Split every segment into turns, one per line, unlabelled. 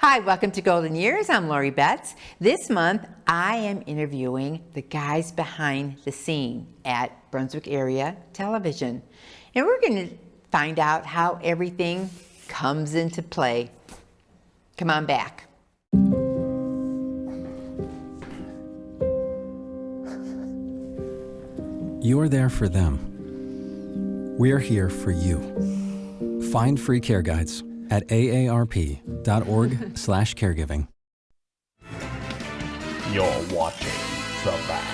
Hi, welcome to Golden Years. I'm Lori Betts. This month, I am interviewing the guys behind the scene at Brunswick Area Television. And we're going to find out how everything comes into play. Come on back.
You are there for them. We are here for you. Find free care guides at aarp.org/caregiving.
You're watching The Bat.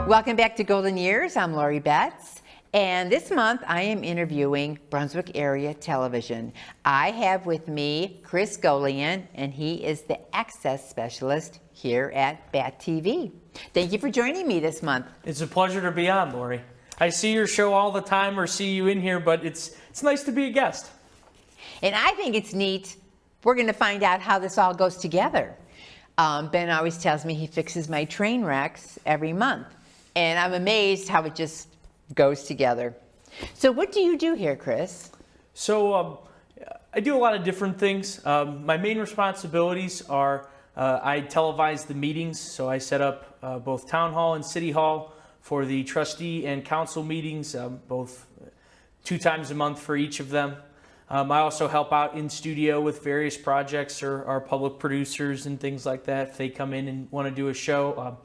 Welcome back to Golden Years. I'm Lori Betts. And this month, I am interviewing Brunswick Area Television. I have with me Chris Golian, and he is the access specialist here at BAT TV. Thank you for joining me this month.
It's a pleasure to be on, Lori. I see your show all the time or see you in here, but it's nice to be a guest.
And I think it's neat. We're going to find out how this all goes together. Ben always tells me he fixes my train wrecks every month. And I'm amazed how it just goes together. So what do you do here, Chris?
So I do a lot of different things. My main responsibilities are I televise the meetings. So I set up both town hall and city hall for the trustee and council meetings, both 2 times a month for each of them. I also help out in studio with various projects or our public producers and things like that if they come in and want to do a show.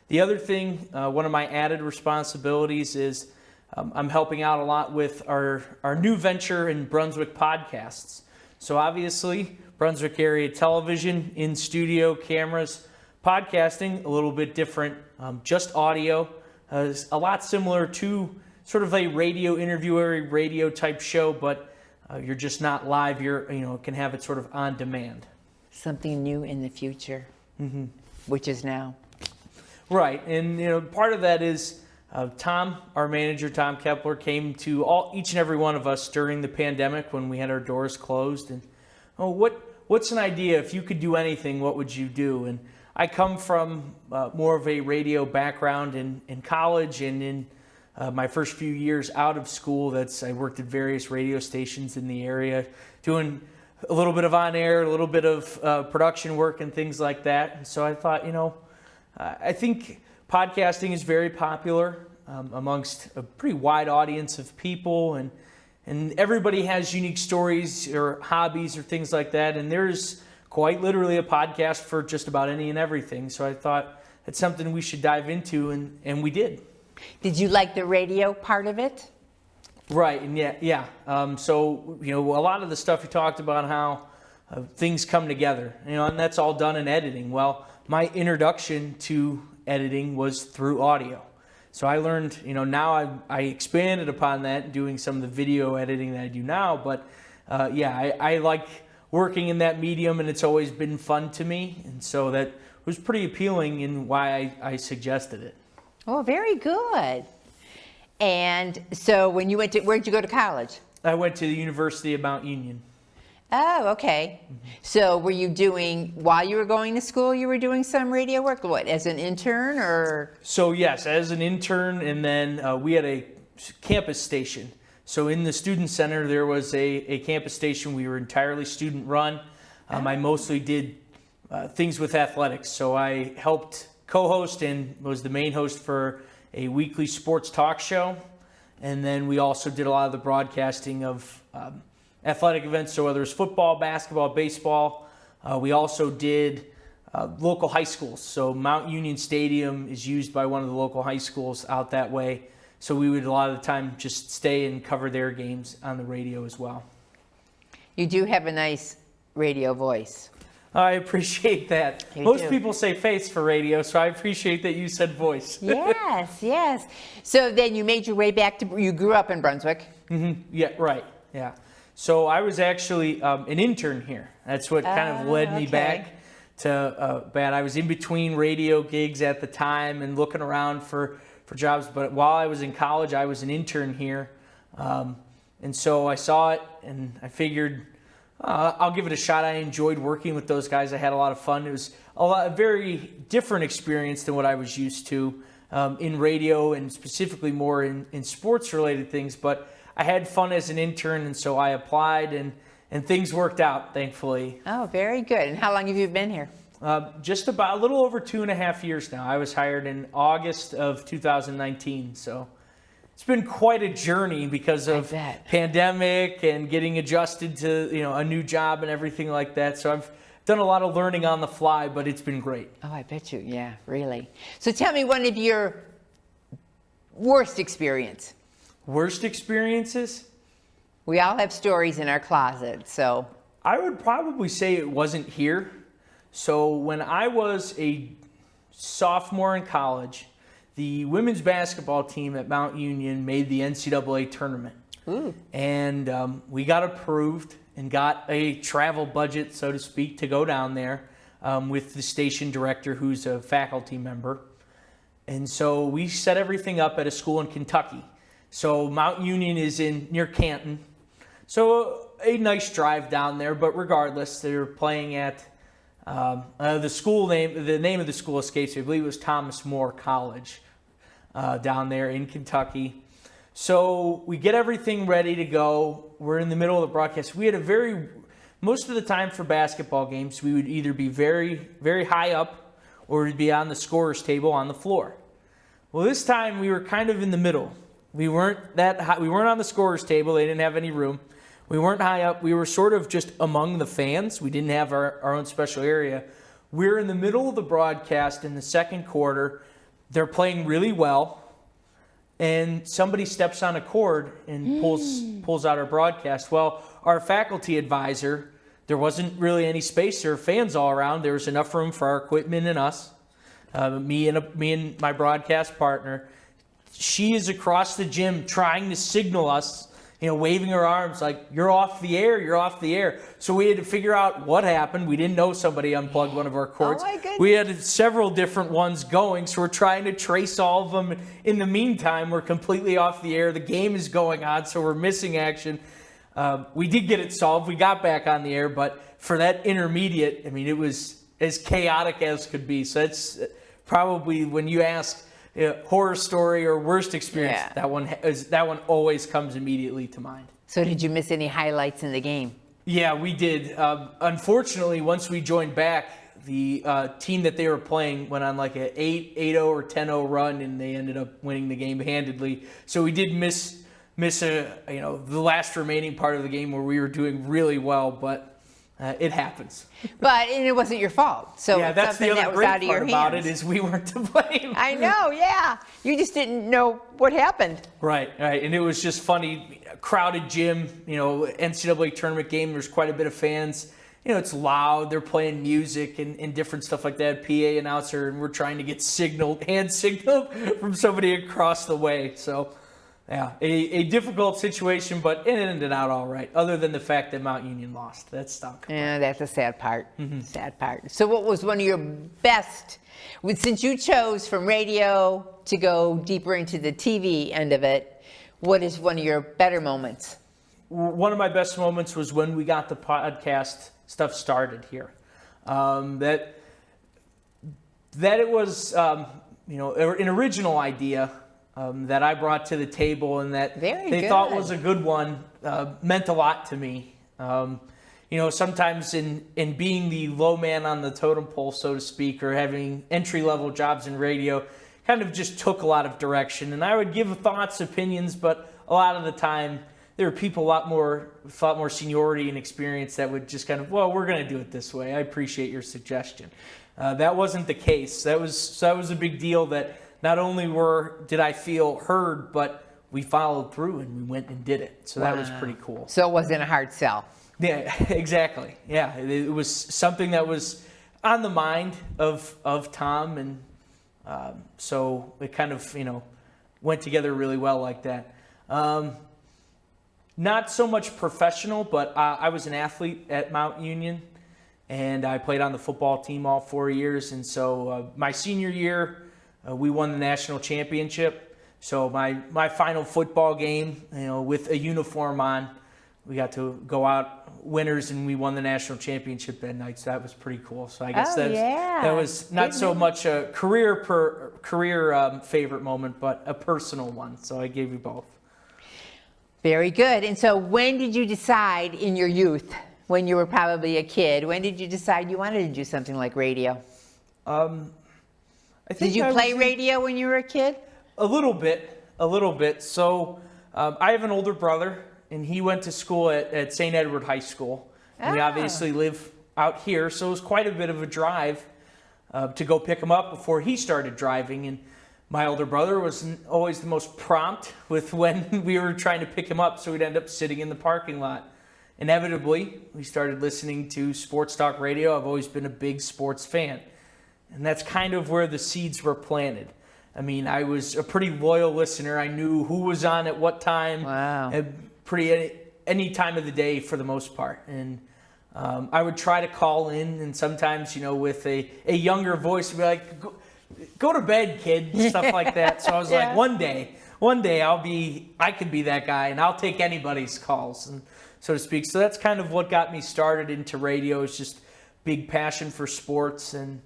The other thing, one of my added responsibilities is I'm helping out a lot with our new venture in Brunswick podcasts. So obviously, Brunswick Area Television, in studio, cameras, podcasting, a little bit different, just audio, is a lot similar to sort of a radio interviewer, radio type show, but you're just not live. Can have it sort of on demand.
Something new in the future, which is now.
Right, and part of that is Tom, our manager, Tom Kepler, came to each and every one of us during the pandemic when we had our doors closed. And what's an idea? If you could do anything, what would you do? And I come from more of a radio background in college and in my first few years out of school. I worked at various radio stations in the area, doing a little bit of on-air, a little bit of production work and things like that. And so I thought, I think podcasting is very popular amongst a pretty wide audience of people, and everybody has unique stories or hobbies or things like that, and there's quite literally a podcast for just about any and everything. So I thought it's something we should dive into, and we did.
Did you like the radio part of it?
Right, and yeah. So, a lot of the stuff you talked about, how things come together, and that's all done in editing. Well, my introduction to editing was through audio. So I learned, now I expanded upon that doing some of the video editing that I do now. But I like working in that medium, and it's always been fun to me. And so that was pretty appealing in why I suggested it.
Oh, very good. And so when you where'd you go to college?
I went to the University of Mount Union.
Oh, okay. So were you doing, while you were going to school, you were doing some radio work? What, as an intern or?
So yes, as an intern, and then we had a campus station. So in the student center, there was a campus station. We were entirely student run. I mostly did things with athletics. So I helped co-host and was the main host for a weekly sports talk show. And then we also did a lot of the broadcasting of athletic events, so whether it's football, basketball, baseball. We also did local high schools. So Mount Union Stadium is used by one of the local high schools out that way. So we would a lot of the time just stay and cover their games on the radio as well.
You do have a nice radio voice.
I appreciate that. Most people say face for radio, so I appreciate that you said voice.
Yes, yes. So then you made your way back you grew up in Brunswick.
Mm-hmm. Yeah, right, yeah. So I was actually an intern here. That's what kind of led me back to BAT. I was in between radio gigs at the time and looking around for jobs. But while I was in college, I was an intern here. And so I saw it and I figured I'll give it a shot. I enjoyed working with those guys. I had a lot of fun. It was a very different experience than what I was used to in radio and specifically more in sports-related things. But I had fun as an intern, and so I applied, and things worked out, thankfully.
Oh, very good. And how long have you been here?
Just about a little over 2.5 years now. I was hired in August of 2019, so it's been quite a journey because of pandemic and getting adjusted to a new job and everything like that. So I've done a lot of learning on the fly, but it's been great.
Oh, I bet you. Yeah, really. So tell me one of your worst experience.
Worst experiences?
We all have stories in our closet, so.
I would probably say it wasn't here. So when I was a sophomore in college, the women's basketball team at Mount Union made the NCAA tournament. Ooh. And we got approved and got a travel budget, so to speak, to go down there with the station director, who's a faculty member. And so we set everything up at a school in Kentucky. So Mount Union is near Canton. So a nice drive down there, but regardless, they were playing at the name of the school escapes me. I believe it was Thomas More College down there in Kentucky. So we get everything ready to go. We're in the middle of the broadcast. We had most of the time for basketball games, we would either be very, very high up or we'd be on the scorer's table on the floor. Well, this time we were kind of in the middle. We weren't that high. We weren't on the scorer's table. They didn't have any room. We weren't high up. We were sort of just among the fans. We didn't have our own special area. We're in the middle of the broadcast in the second quarter. They're playing really well. And somebody steps on a cord and pulls out our broadcast. Well, our faculty advisor, there wasn't really any space. There were fans all around. There was enough room for our equipment and us, me and my broadcast partner. She is across the gym trying to signal us, waving her arms like, you're off the air, you're off the air. So we had to figure out what happened. We didn't know somebody unplugged one of our cords.
Oh my goodness.
We had several different ones going, so we're trying to trace all of them. In the meantime, we're completely off the air. The game is going on, so we're missing action. We did get it solved. We got back on the air, but for that intermediate, it was as chaotic as could be. So that's probably, when you ask horror story or worst experience, that one always comes immediately to mind.
So did you miss any highlights in the game?
Yeah, we did. Unfortunately, once we joined back, the team that they were playing went on like an 8-0 or 10-0 run, and they ended up winning the game handedly. So we did miss the last remaining part of the game where we were doing really well, but it happens.
But it wasn't your fault. So
yeah, that's the other great part about it, is we weren't to blame.
I know, yeah. You just didn't know what happened.
Right. And it was just funny. Crowded gym, NCAA tournament game. There's quite a bit of fans. It's loud. They're playing music and different stuff like that. PA announcer, and we're trying to get hand signaled from somebody across the way. So, yeah, a difficult situation, but it ended out all right, other than the fact that Mount Union lost. That stunk.
Yeah, that's a sad part. Mm-hmm. Sad part. So what was one of your best, since you chose from radio to go deeper into the TV end of it, what is one of your better moments?
One of my best moments was when we got the podcast stuff started here. That it was, an original idea that I brought to the table, and that they thought was a good one, meant a lot to me. Sometimes in being the low man on the totem pole, so to speak, or having entry-level jobs in radio, kind of just took a lot of direction. And I would give thoughts, opinions, but a lot of the time there were people with a lot more seniority and experience that would just kind of, well, we're going to do it this way. I appreciate your suggestion. That wasn't the case. That was a big deal, that not only did I feel heard, but we followed through and we went and did it. So that was pretty cool.
So it wasn't a hard sell.
Yeah, exactly. Yeah, it was something that was on the mind of Tom, and so it kind of went together really well like that. Not so much professional, but I was an athlete at Mount Union, and I played on the football team all 4 years. And so my senior year, we won the national championship. So my final football game, with a uniform on, we got to go out winners, and we won the national championship that night. So that was pretty cool. So I guess
Oh, yeah.
that was not
Good
so
memory.
much a career favorite moment, but a personal one. So I gave you both.
Very good. And so when did you decide in your youth, when you were probably a kid, when did you decide you wanted to do something like radio?
I think
Did you
I
play
was
radio when you were a kid?
A little bit. So I have an older brother, and he went to school at St. Edward High School. And we
Ah.
obviously live out here, so it was quite a bit of a drive to go pick him up before he started driving. And my older brother was always the most prompt with when we were trying to pick him up, so we'd end up sitting in the parking lot. Inevitably, we started listening to sports talk radio. I've always been a big sports fan. And that's kind of where the seeds were planted. I mean, I was a pretty loyal listener. I knew who was on at what time.
Wow.
Any time of the day for the most part. And I would try to call in, and sometimes, with a younger voice, would be like, go to bed, kid, stuff like that. So I was
Yeah.
like, one day I could be that guy, and I'll take anybody's calls, and so to speak. So that's kind of what got me started into radio, is just big passion for sports. And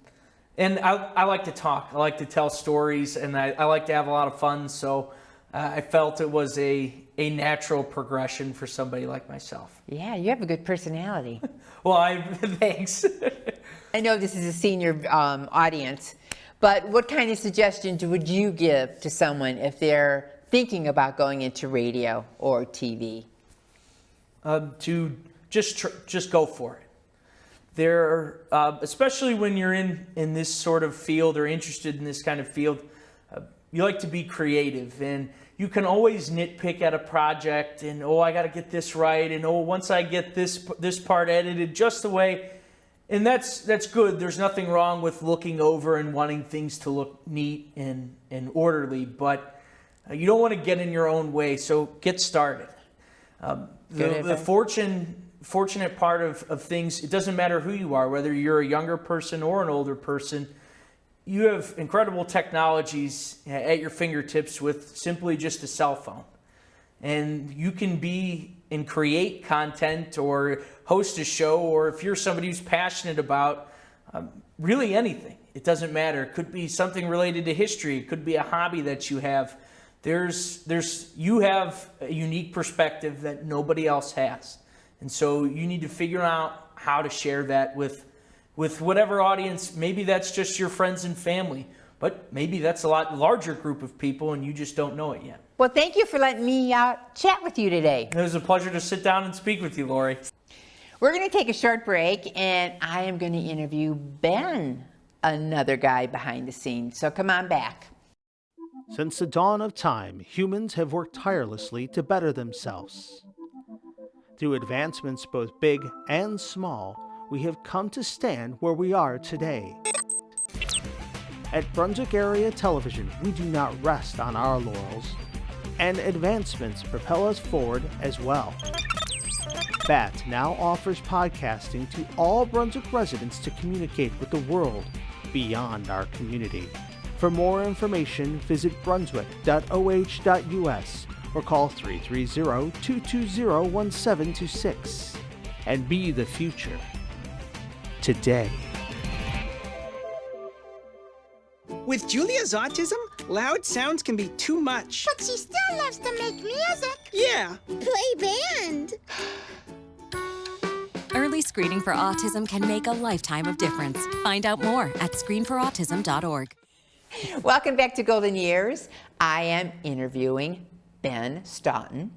I like to talk. I like to tell stories, and I like to have a lot of fun. So I felt it was a natural progression for somebody like myself.
Yeah, you have a good personality.
Well, thanks.
I know this is a senior audience, but what kind of suggestions would you give to someone if they're thinking about going into radio or TV?
To just go for it. There, especially when you're in this sort of field or interested in this kind of field, you like to be creative, and you can always nitpick at a project, and I got to get this right, and once I get this part edited just the way, and that's good. There's nothing wrong with looking over and wanting things to look neat and orderly, but you don't want to get in your own way. So get started. The fortunate part of things, it doesn't matter who you are, whether you're a younger person or an older person, you have incredible technologies at your fingertips with simply just a cell phone. And you can be and create content or host a show, or if you're somebody who's passionate about really anything, it doesn't matter. It could be something related to history. It could be a hobby that you have. You have a unique perspective that nobody else has. And so you need to figure out how to share that with whatever audience. Maybe that's just your friends and family, but maybe that's a lot larger group of people and you just don't know it yet.
Well, thank you for letting me chat with you today.
It was a pleasure to sit down and speak with you, Lori.
We're going to take a short break, and I am going to interview Ben, another guy behind the scenes. So come on back.
Since the dawn of time, humans have worked tirelessly to better themselves. Through advancements both big and small, we have come to stand where we are today. At Brunswick Area Television, we do not rest on our laurels, and advancements propel us forward as well. BAT now offers podcasting to all Brunswick residents to communicate with the world beyond our community. For more information, visit brunswick.oh.us or call 330-220-1726 and be the future today.
With Julia's autism, loud sounds can be too much.
But she still loves to make music.
Yeah.
Play band.
Early screening for autism can make a lifetime of difference. Find out more at screenforautism.org.
Welcome back to Golden Years. I am interviewing Ben Staunton,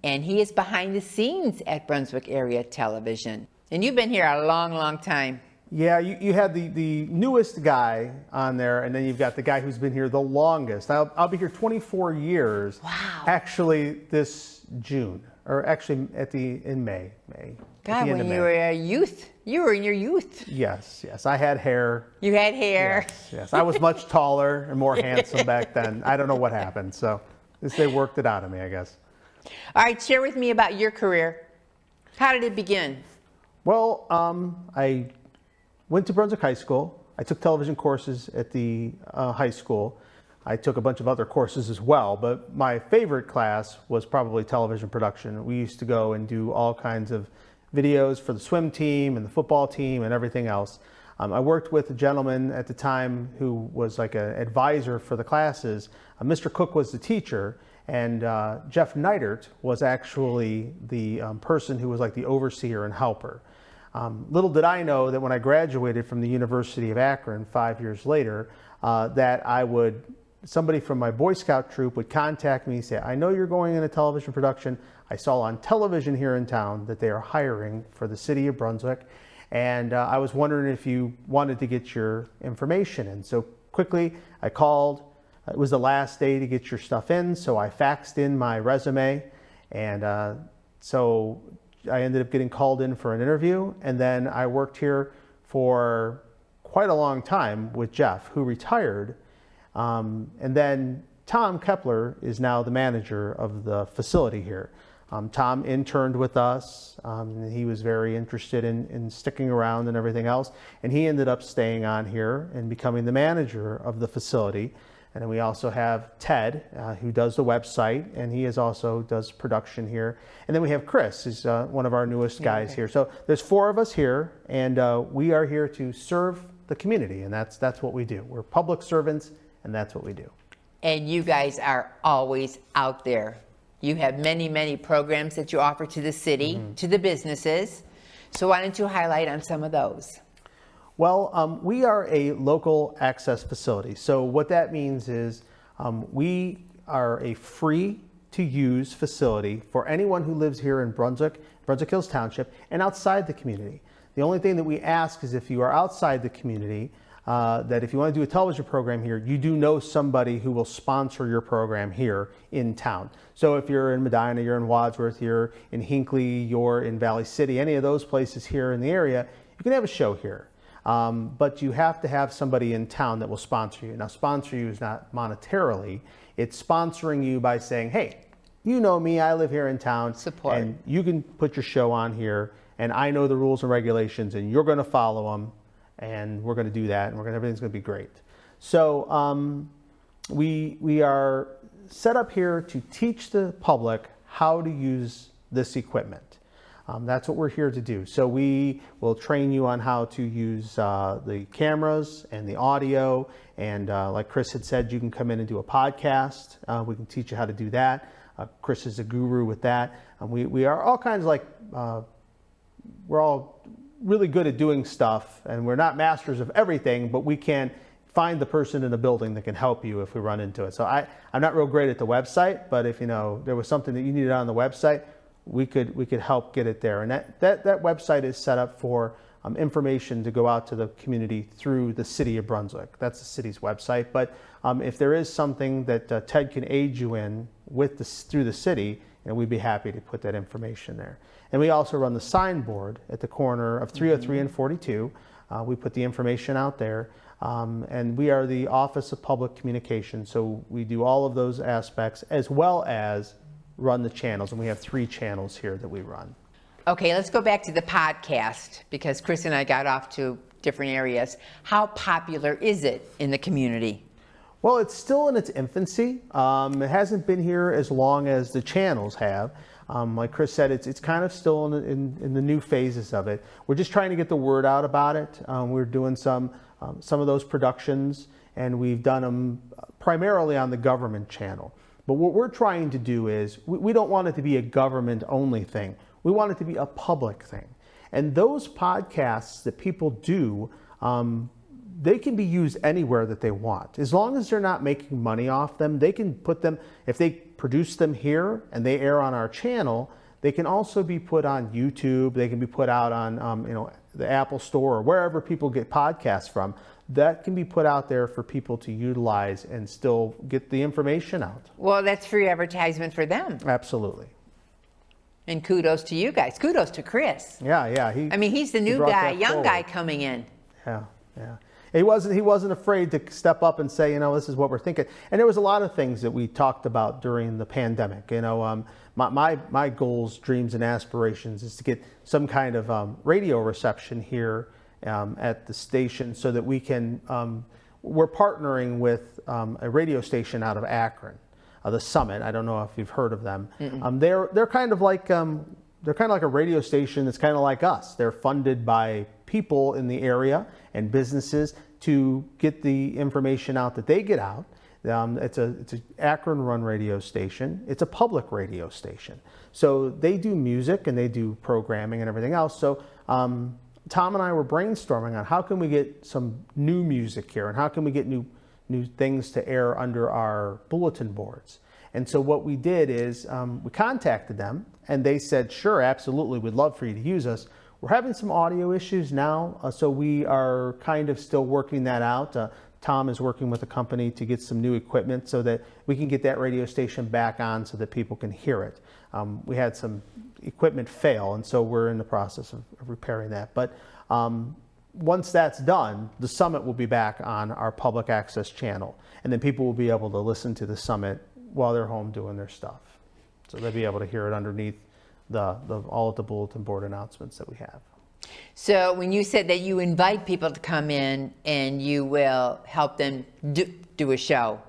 and he is behind the scenes at Brunswick Area Television. And you've been here a long, long time.
Yeah, you had the newest guy on there, and then you've got the guy who's been here the longest. I'll be here 24 years.
Wow.
Actually, this June, or actually in May.
God, when you were a youth, you were in your youth.
Yes. I had hair.
You had hair.
Yes. I was much taller and more handsome back then. I don't know what happened, so they worked it out of me, I guess.
All right, share with me about your career. How did it begin?
Well, I went to Brunswick High School. I took television courses at the high school. I took a bunch of other courses as well, but my favorite class was probably television production. We used to go and do all kinds of videos for the swim team and the football team and everything else. I worked with a gentleman at the time who was like an advisor for the classes. Mr. Cook was the teacher, and Jeff Neidert was actually the person who was like the overseer and helper. Little did I know that when I graduated from the University of Akron 5 years later, that somebody from my Boy Scout troop would contact me and say, I know you're going into television production. I saw on television here in town that they are hiring for the city of Brunswick. And I was wondering if you wanted to get your information in. So quickly, I called. It was the last day to get your stuff in, so I faxed in my resume. And so I ended up getting called in for an interview. And then I worked here for quite a long time with Jeff, who retired. And then Tom Kepler is now the manager of the facility here. Tom interned with us. He was very interested in sticking around and everything else. And he ended up staying on here and becoming the manager of the facility. And then we also have Ted, who does the website, and he also does production here. And then we have Chris, who's one of our newest guys here. So there's 4 of us here, and we are here to serve the community, and that's what we do. We're public servants, and that's what we do.
And you guys are always out there. You have many, many programs that you offer to the city, to the businesses. So why don't you highlight on some of those?
Well, we are a local access facility. So what that means is we are a free to use facility for anyone who lives here in Brunswick, Brunswick Hills Township, and outside the community. The only thing that we ask is if you are outside the community, that if you want to do a television program here, you do know somebody who will sponsor your program here in town. So if you're in Medina, you're in Wadsworth, you're in Hinckley, you're in Valley City, any of those places here in the area, you can have a show here. But you have to have somebody in town that will sponsor you. Now, sponsor you is not monetarily. It's sponsoring you by saying, hey, you know me, I live here in town.
Support.
And you can put your show on here, and I know the rules and regulations, and you're going to follow them. And we're going to do that, and everything's going to be great. So we are set up here to teach the public how to use this equipment. That's what we're here to do. So we will train you on how to use the cameras and the audio. And like Chris had said, you can come in and do a podcast. We can teach you how to do that. Chris is a guru with that. We are all kinds of we're all really good at doing stuff, and we're not masters of everything, but we can find the person in the building that can help you if we run into it. So I'm not real great at the website, but if there was something that you needed on the website, we could help get it there. And that website is set up for information to go out to the community through the city of Brunswick. That's the city's website. But if there is something that Ted can aid you in through the city, we'd be happy to put that information there. And we also run the signboard at the corner of 303 and 42. We put the information out there. And we are the Office of Public Communications. So we do all of those aspects as well as run the channels. And we have 3 channels here that we run.
Okay, let's go back to the podcast, because Chris and I got off to different areas. How popular is it in the community?
Well, it's still in its infancy. It hasn't been here as long as the channels have. Like Chris said, it's kind of still in the new phases of it. We're just trying to get the word out about it. We're doing some of those productions, and we've done them primarily on the government channel. But what we're trying to do is, we don't want it to be a government-only thing. We want it to be a public thing. And those podcasts that people do, they can be used anywhere that they want. As long as they're not making money off them, they can put them, if they produce them here and they air on our channel, they can also be put on YouTube. They can be put out on the Apple Store or wherever people get podcasts from. That can be put out there for people to utilize and still get the information out.
Well, that's free advertisement for them.
Absolutely.
And kudos to you guys. Kudos to Chris.
Yeah.
He's the new guy, young guy coming in.
Yeah. He wasn't afraid to step up and say, this is what we're thinking. And there was a lot of things that we talked about during the pandemic. My goals, dreams, and aspirations is to get some kind of radio reception here at the station, so that we can. We're partnering with a radio station out of Akron, the Summit. I don't know if you've heard of them. They're kind of like they're kind of like a radio station that's kind of like us. They're funded by people in the area and businesses to get the information out that they get out. It's an Akron-run radio station. It's a public radio station. So they do music and they do programming and everything else. So Tom and I were brainstorming on how can we get some new music here and how can we get new things to air under our bulletin boards. And so what we did is we contacted them and they said, sure, absolutely, we'd love for you to use us. We're having some audio issues now, so we are kind of still working that out. Tom is working with a company to get some new equipment so that we can get that radio station back on so that people can hear it. We had some equipment fail, and so we're in the process of repairing that. But once that's done, the summit will be back on our public access channel, and then people will be able to listen to the summit while they're home doing their stuff. So they'll be able to hear it underneath all of the bulletin board announcements that we have.
So when you said that you invite people to come in and you will help them do a show,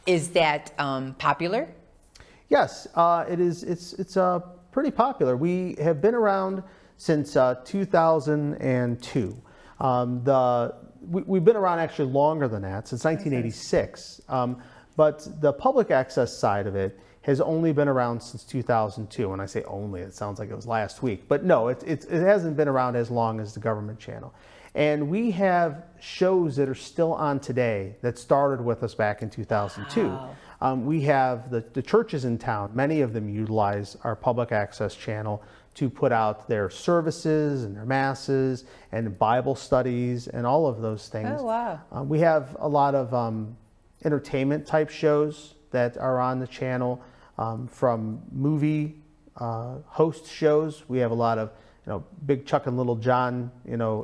is that popular?
Yes, it is. It's pretty popular. We have been around since 2002. We've been around actually longer than that, since 1986. But the public access side of it has only been around since 2002. When I say only, it sounds like it was last week. But no, it hasn't been around as long as the government channel. And we have shows that are still on today that started with us back in 2002. Wow. We have the churches in town. Many of them utilize our public access channel to put out their services and their masses and Bible studies and all of those things.
Oh, wow.
We have a lot of entertainment type shows that are on the channel, from movie host shows. We have a lot of Big Chuck and Little John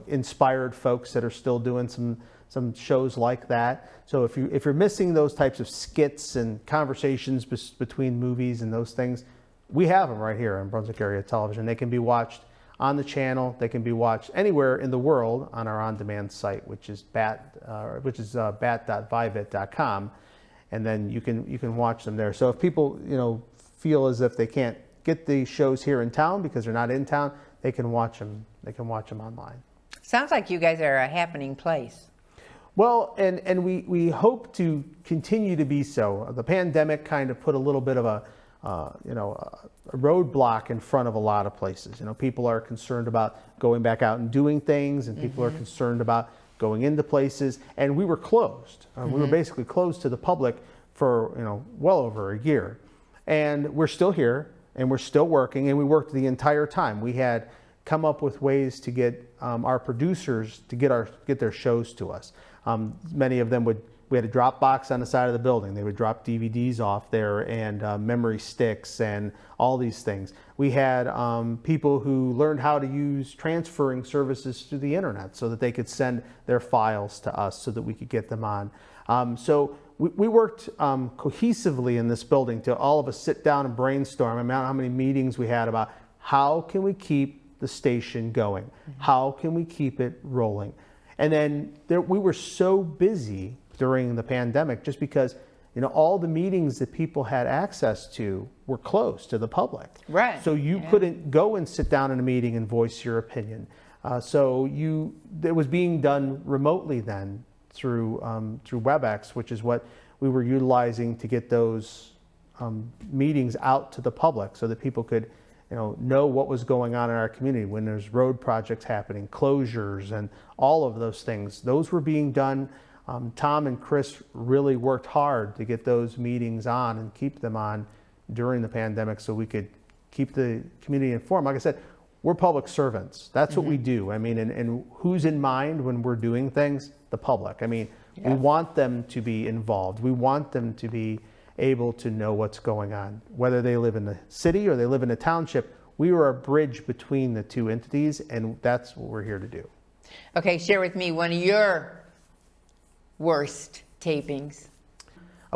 inspired folks that are still doing some shows like that. So if you're missing those types of skits and conversations between movies and those things, we have them right here on Brunswick Area Television. They can be watched on the channel. They can be watched anywhere in the world on our on-demand site, which is bat.vivit.com. And then you can watch them there. So if people feel as if they can't get the shows here in town because they're not in town, they can watch them. They can watch them online.
Sounds like you guys are a happening place.
Well, and we hope to continue to be so. The pandemic kind of put a little bit of a roadblock in front of a lot of places. People are concerned about going back out and doing things, and people are concerned about going into places, and we were closed. We were basically closed to the public for well over a year, and we're still here and we're still working, and we worked the entire time. We had come up with ways to get our producers to get their shows to us. Many of them we had a drop box on the side of the building. They would drop DVDs off there and memory sticks and all these things. We had people who learned how to use transferring services through the internet so that they could send their files to us so that we could get them on. So we worked cohesively in this building to all of us sit down and brainstorm. I mean, how many meetings we had about how can we keep the station going? How can we keep it rolling? And then we were so busy during the pandemic just because all the meetings that people had access to were closed to the public.
Right.
So you couldn't go and sit down in a meeting and voice your opinion. So it was being done remotely then through WebEx, which is what we were utilizing to get those meetings out to the public so that people could know what was going on in our community when there's road projects happening, closures, and all of those things. Those were being done. Tom and Chris really worked hard to get those meetings on and keep them on during the pandemic so we could keep the community informed. Like I said, we're public servants. That's what we do. I mean, and who's in mind when we're doing things? The public. I mean, we want them to be involved. We want them to be able to know what's going on. Whether they live in the city or they live in a township, we are a bridge between the two entities, and that's what we're here to do.
Okay, share with me one of your worst tapings.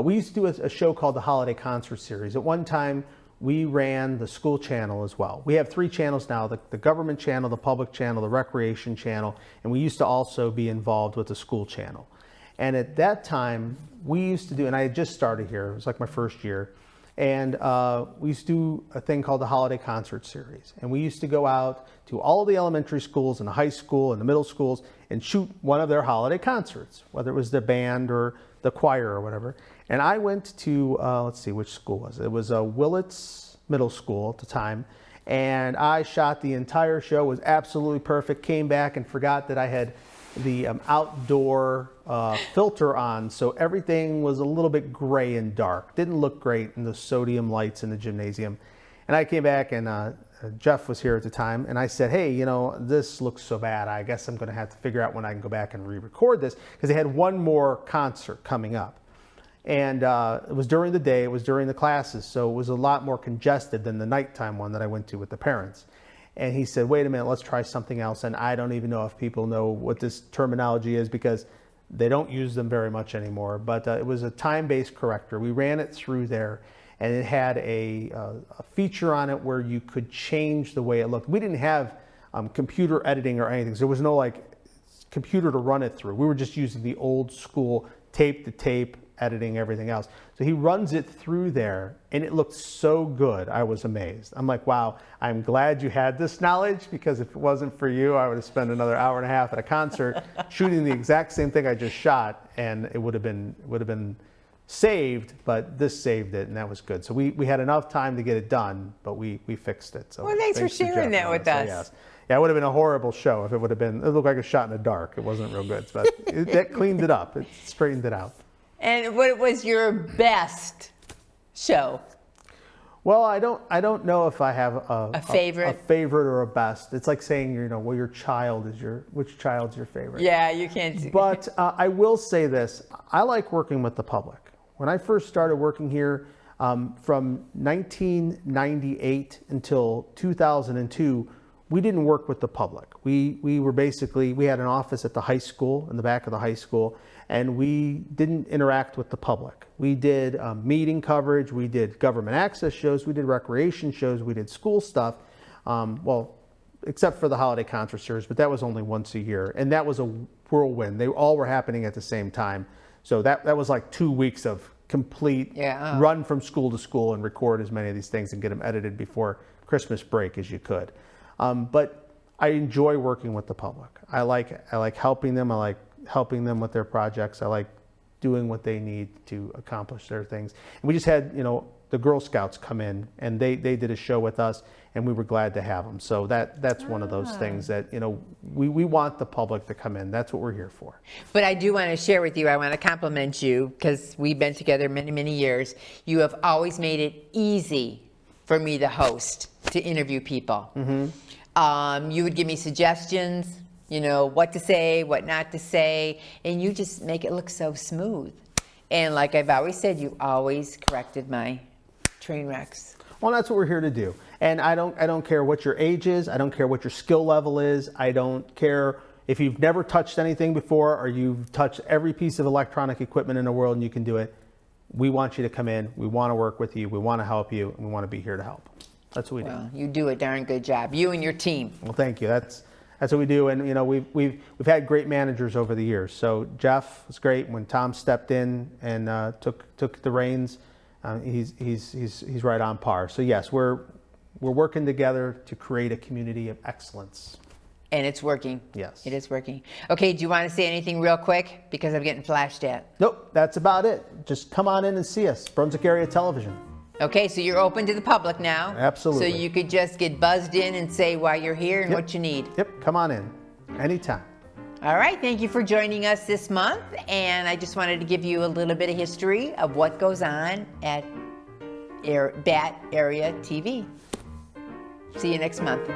We used to do a show called the Holiday Concert Series. At one time, we ran the school channel as well. We have 3 channels now, the government channel, the public channel, the recreation channel, and we used to also be involved with the school channel. And at that time, we used to do, and I had just started here, it was like my first year, And we used to do a thing called the Holiday Concert Series. And we used to go out to all the elementary schools and the high school and the middle schools and shoot one of their holiday concerts, whether it was the band or the choir or whatever. And I went to, let's see, which school was it? It was Willits Middle School at the time. And I shot the entire show, was absolutely perfect, came back and forgot that I had the outdoor filter on, so everything was a little bit gray and dark. Didn't look great in the sodium lights in the gymnasium. And I came back and Jeff was here at the time, and I said, hey, you know, this looks so bad. I guess I'm going to have to figure out when I can go back and re-record this, because they had one more concert coming up. And it was during the day, it was during the classes, so it was a lot more congested than the nighttime one that I went to with the parents. And he said, wait a minute, let's try something else. And I don't even know if people know what this terminology is, because they don't use them very much anymore. But it was a time-based corrector. We ran it through there, and it had a feature on it where you could change the way it looked. We didn't have computer editing or anything, so there was no like computer to run it through. We were just using the old school tape to tape, editing everything else. So he runs it through there, and it looked so good. I was amazed. I'm like, wow, I'm glad you had this knowledge, because if it wasn't for you, I would have spent another hour and a half at a concert shooting the exact same thing I just shot, and it would have been saved, but this saved it, and that was good. So we had enough time to get it done, but we fixed it. So
well, thanks for sharing that with us.
Yes. Yeah, it would have been a horrible show if it would have been, it looked like a shot in the dark. It wasn't real good, but that cleaned it up. It straightened it out.
And what was your best show?
Well, I don't know if I have a
favorite,
or a best. It's like saying, you know, well, which child's your favorite?
Yeah, you can't.
But I will say this: I like working with the public. When I first started working here, from 1998 until 2002, we didn't work with the public. We had an office at the high school, in the back of the high school, and we didn't interact with the public. We did meeting coverage, we did government access shows, we did recreation shows, we did school stuff, well, except for the holiday concert series, but that was only once a year, and that was a whirlwind. They all were happening at the same time. So that was like 2 weeks of complete run from school to school and record as many of these things and get them edited before Christmas break as you could. But I enjoy working with the public. I like helping them. I like helping them with their projects. I like doing what they need to accomplish their things. And we just had, you know, the Girl Scouts come in, and they did a show with us, and we were glad to have them. So that's one of those things that, you know, we want the public to come in. That's what we're here for.
But I do want to share with you, I want to compliment you, because we've been together many, many years. You have always made it easy for me, the host, to interview people. Mm-hmm. You would give me suggestions, you know, what to say, what not to say, and you just make it look so smooth. And like I've always said, you always corrected my train wrecks.
Well, that's what we're here to do. And I don't care what your age is. I don't care what your skill level is. I don't care if you've never touched anything before or you've touched every piece of electronic equipment in the world and you can do it. We want you to come in. We want to work with you. We want to help you. And we want to be here to help. That's what we do.
Well, you do a darn good job. You and your team.
Well, thank you. That's what we do. And, you know, we've had great managers over the years. So Jeff was great when Tom stepped in and took the reins. He's right on par. So yes, we're working together to create a community of excellence.
And it's working.
Yes.
It is working. Okay, do you want to say anything real quick? Because I'm getting flashed at.
Nope, that's about it. Just come on in and see us. Brunswick Area Television.
Okay, so you're open to the public now.
Absolutely.
So you could just get buzzed in and say why you're here and what you need.
Yep, come on in. Anytime.
All right, thank you for joining us this month. And I just wanted to give you a little bit of history of what goes on at BAT Area TV. See you next month.